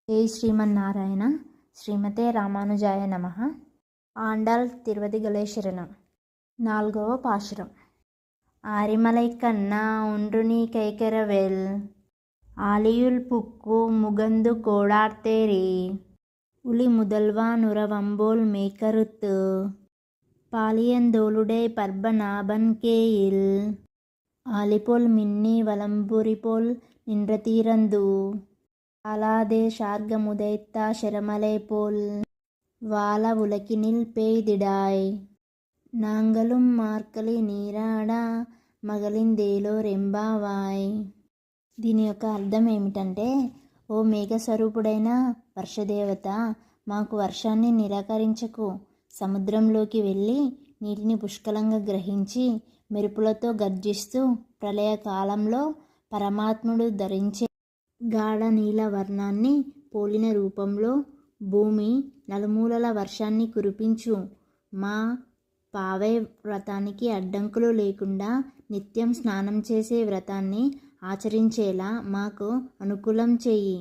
జై శ్రీమన్నారాయణ. శ్రీమతే రామానుజాయ నమః. ఆండాళ్ తిరువదిగలే శరణం. 4వ పాశురం. ఆరిమలై కన్నా ஒன்று நீ கைக்கரவேல் ஆலியுள் புக்கு முகந்து கோடார்த்தேரி உளி முதல்வா நுரவம்போல் மேய்கருத்து பாலியந்தோளுடை பர்பநாபன் கேயில் ஆலிபோல் மின்னி வலம்புரிபோல் நின்ற தீரந்து ஆலாதே ஷார்கமுதைத்தா శరమలై போல் வால உலகினில் பெய்திடாய் నాంగలుం మార్కలి నీరాడ మగలిందేలో రెంబావాయ్. దీని యొక్క అర్థం ఏమిటంటే, ఓ మేఘస్వరూపుడైన వర్షదేవత, మాకు వర్షాన్ని నిరాకరించకు. సముద్రంలోకి వెళ్ళి నీటిని పుష్కలంగా గ్రహించి మెరుపులతో గర్జిస్తూ ప్రళయకాలంలో పరమాత్ముడు ధరించే గాఢ నీల వర్ణాన్ని పోలిన రూపంలో భూమి నలుమూలల వర్షాన్ని కురిపించు. మా పావై వ్రతానికి అడ్డంకులు లేకుండా నిత్యం స్నానం చేసే వ్రతాన్ని ఆచరించేలా మాకు అనుకూలం చెయ్యి.